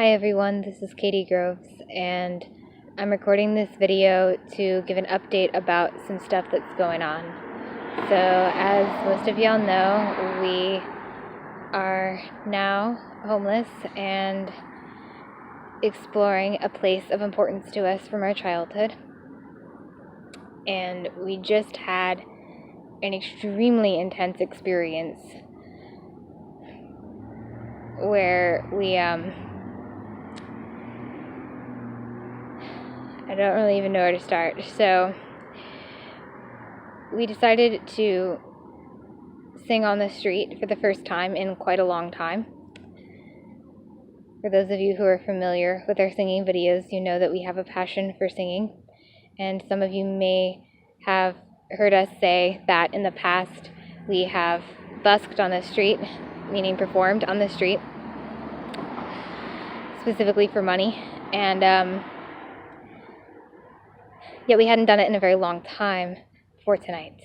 Hi everyone, this is Katie Groves, and I'm recording this video to give an update about some stuff that's going on. So, as most of y'all know, we are now homeless and exploring a place of importance to us from our childhood. And we just had an extremely intense experience where I don't really even know where to start. So we decided to sing on the street for the first time in quite a long time. For those of you who are familiar with our singing videos, you know that we have a passion for singing. And some of you may have heard us say that in the past we have busked on the street, meaning performed on the street, specifically for money. And yet we hadn't done it in a very long time for tonight.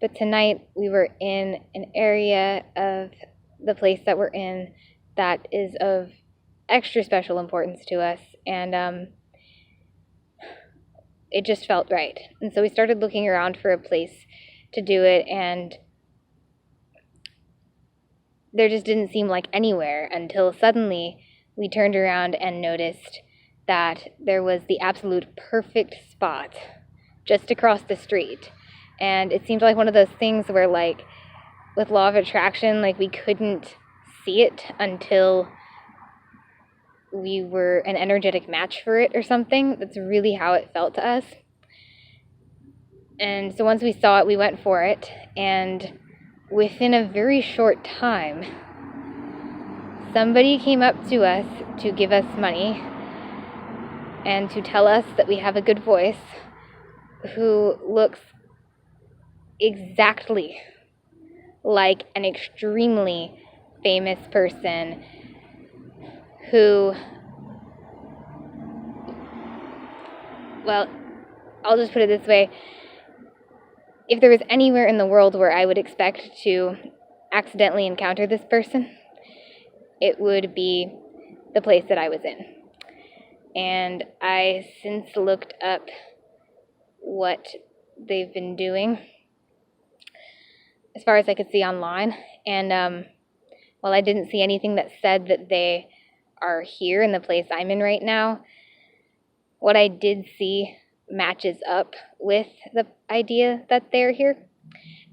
But tonight we were in an area of the place that we're in that is of extra special importance to us, and it just felt right. And so we started looking around for a place to do it, and there just didn't seem like anywhere until suddenly we turned around and noticed that there was the absolute perfect spot just across the street. And it seemed like one of those things where, like, with law of attraction, like, we couldn't see it until we were an energetic match for it or something. That's really how it felt to us. And so once we saw it, we went for it, and within a very short time, somebody came up to us to give us money and to tell us that we have a good voice, who looks exactly like an extremely famous person who, well, I'll just put it this way. If there was anywhere in the world where I would expect to accidentally encounter this person, it would be the place that I was in. And I since looked up what they've been doing as far as I could see online, and while I didn't see anything that said that they are here in the place I'm in right now, what I did see matches up with the idea that they're here.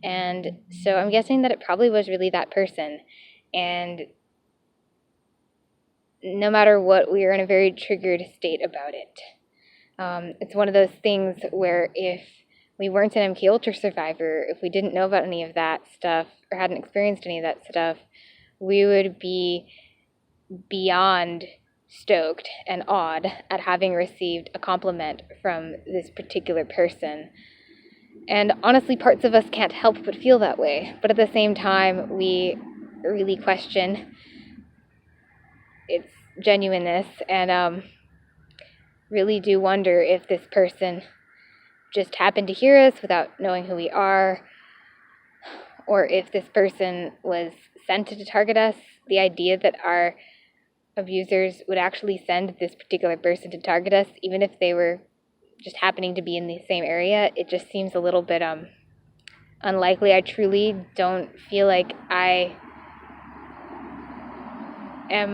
And so I'm guessing that it probably was really that person. And no matter what, we are in a very triggered state about it. It's one of those things where if we weren't an MK survivor, if we didn't know about any of that stuff or hadn't experienced any of that stuff, we would be beyond stoked and awed at having received a compliment from this particular person. And honestly, parts of us can't help but feel that way. But at the same time, we really question its genuineness, and really do wonder if this person just happened to hear us without knowing who we are, or if this person was sent to target us. The idea that our abusers would actually send this particular person to target us, even if they were just happening to be in the same area, it just seems a little bit unlikely. I truly don't feel like I am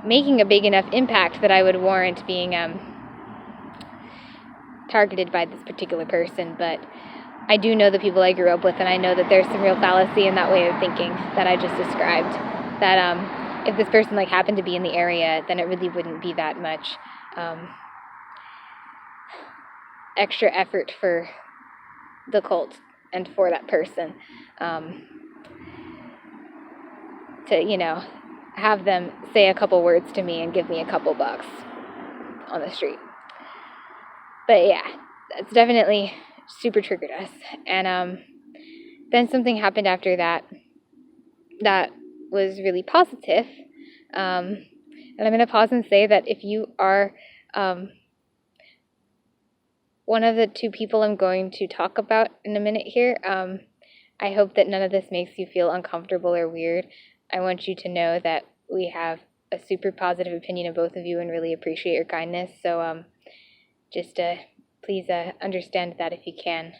making a big enough impact that I would warrant being targeted by this particular person, but I do know the people I grew up with, and I know that there's some real fallacy in that way of thinking that I just described, that if this person happened to be in the area, then it really wouldn't be that much extra effort for the cult and for that person to, have them say a couple words to me and give me a couple bucks on the street. But yeah, that's definitely super triggered us. And then something happened after that that was really positive. And I'm going to pause and say that if you are one of the two people I'm going to talk about in a minute here, I hope that none of this makes you feel uncomfortable or weird. I want you to know that we have a super positive opinion of both of you and really appreciate your kindness. So just please understand that if you can.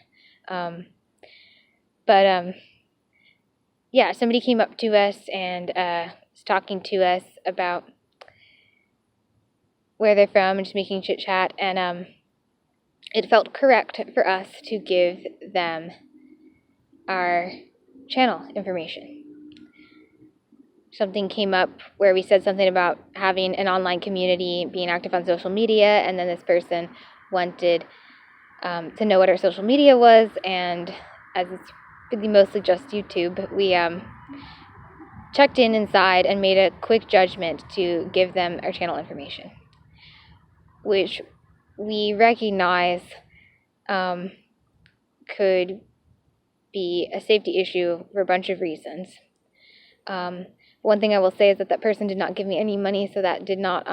But yeah, somebody came up to us and was talking to us about where they're from and just making chit chat, and it felt correct for us to give them our channel information. Something came up where we said something about having an online community, being active on social media, and then this person wanted to know what our social media was, and as it's really mostly just YouTube, we checked inside and made a quick judgment to give them our channel information, which we recognize could be a safety issue for a bunch of reasons. One thing I will say is that person did not give me any money, so that did not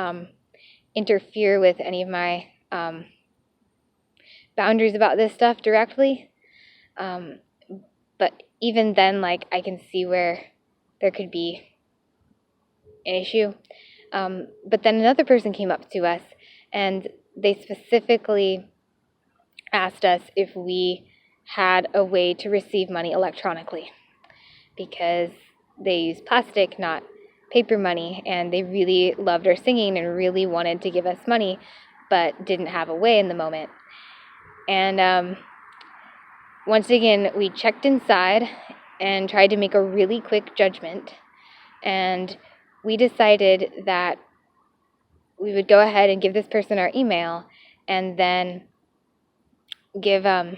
interfere with any of my boundaries about this stuff directly. But even then, like, I can see where there could be an issue. But then another person came up to us, and they specifically asked us if we had a way to receive money electronically, because they use plastic, not paper money, and they really loved our singing and really wanted to give us money, but didn't have a way in the moment. And once again, we checked inside and tried to make a really quick judgment, and we decided that we would go ahead and give this person our email and then give them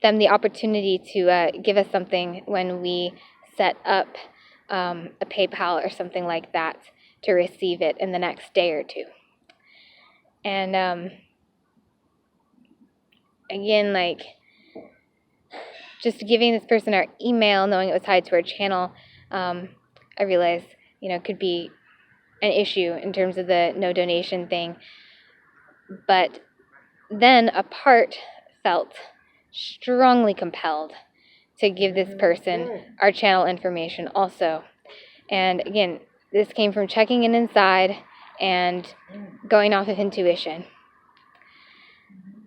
the opportunity to give us something when we set up a PayPal or something like that to receive it in the next day or two. And again, like, just giving this person our email, knowing it was tied to our channel, I realized, could be an issue in terms of the no donation thing. But then a part felt strongly compelled to give this person our channel information also. And again, this came from checking inside and going off of intuition.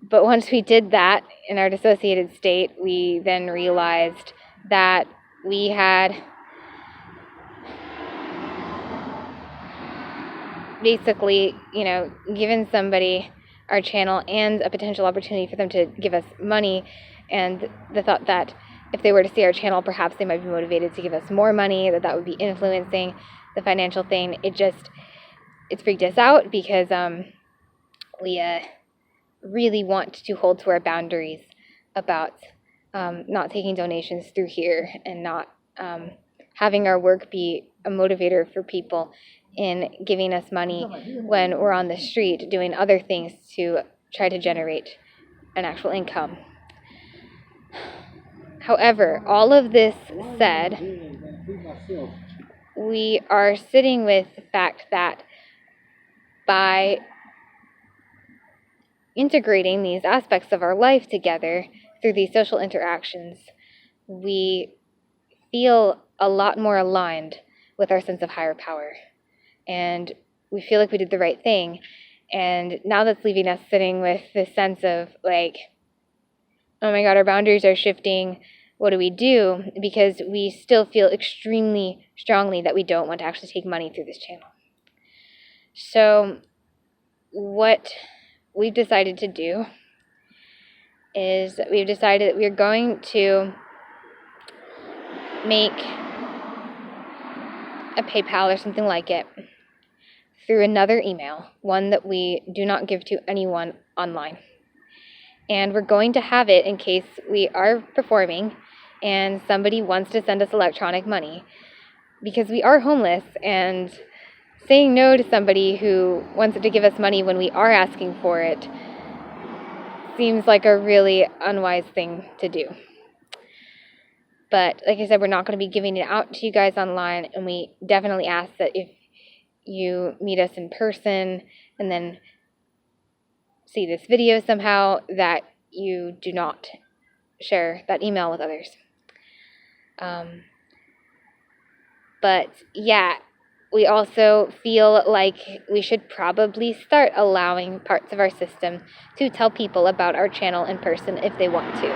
But once we did that in our dissociated state, we then realized that we had basically, given somebody our channel and a potential opportunity for them to give us money, and the thought that if they were to see our channel, perhaps they might be motivated to give us more money, that would be influencing the financial thing. It's freaked us out, because we really want to hold to our boundaries about not taking donations through here, and not having our work be a motivator for people in giving us money when we're on the street doing other things to try to generate an actual income. However, all of this said, we are sitting with the fact that by integrating these aspects of our life together through these social interactions, we feel a lot more aligned with our sense of higher power. And we feel like we did the right thing. And now that's leaving us sitting with this sense of, like, oh my God, our boundaries are shifting. What do we do? Because we still feel extremely strongly that we don't want to actually take money through this channel. So what we've decided to do is we've decided that we're going to make a PayPal or something like it through another email, one that we do not give to anyone online. And we're going to have it in case we are performing and somebody wants to send us electronic money, because we are homeless, and saying no to somebody who wants to give us money when we are asking for it seems like a really unwise thing to do. But like I said, we're not going to be giving it out to you guys online, and we definitely ask that if you meet us in person and then see this video somehow, that you do not share that email with others. But yeah, we also feel like we should probably start allowing parts of our system to tell people about our channel in person if they want to.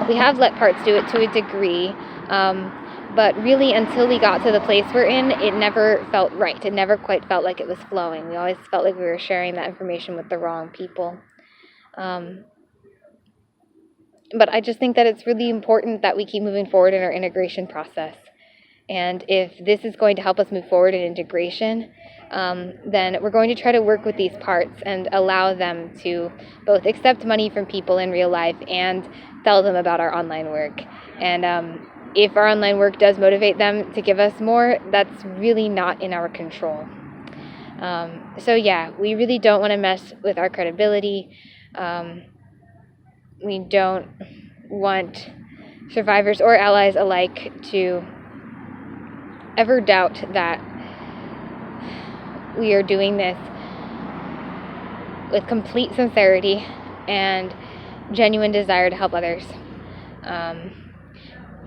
We have let parts do it to a degree, but really until we got to the place we're in, it never felt right. It never quite felt like it was flowing. We always felt like we were sharing that information with the wrong people. But I just think that it's really important that we keep moving forward in our integration process. And if this is going to help us move forward in integration, then we're going to try to work with these parts and allow them to both accept money from people in real life and tell them about our online work. And if our online work does motivate them to give us more, that's really not in our control. So yeah, we really don't want to mess with our credibility. We don't want survivors or allies alike to ever doubt that we are doing this with complete sincerity and genuine desire to help others.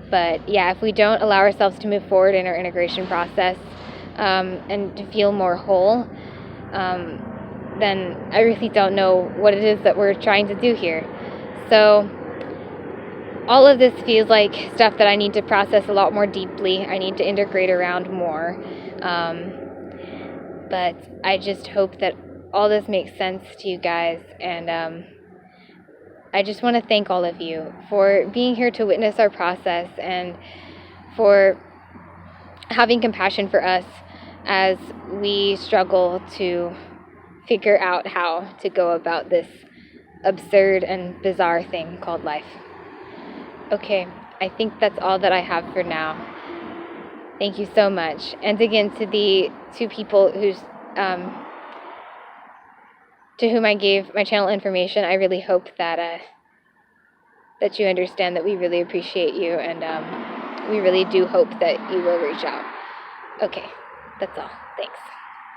But yeah, if we don't allow ourselves to move forward in our integration process and to feel more whole, then I really don't know what it is that we're trying to do here. So all of this feels like stuff that I need to process a lot more deeply. I need to integrate around more. But I just hope that all this makes sense to you guys. And I just want to thank all of you for being here to witness our process and for having compassion for us as we struggle to figure out how to go about this absurd and bizarre thing called life. Okay, I think that's all that I have for now. Thank you so much. And again, to the two people to whom I gave my channel information, I really hope that that you understand that we really appreciate you, and we really do hope that you will reach out. Okay, that's all. Thanks.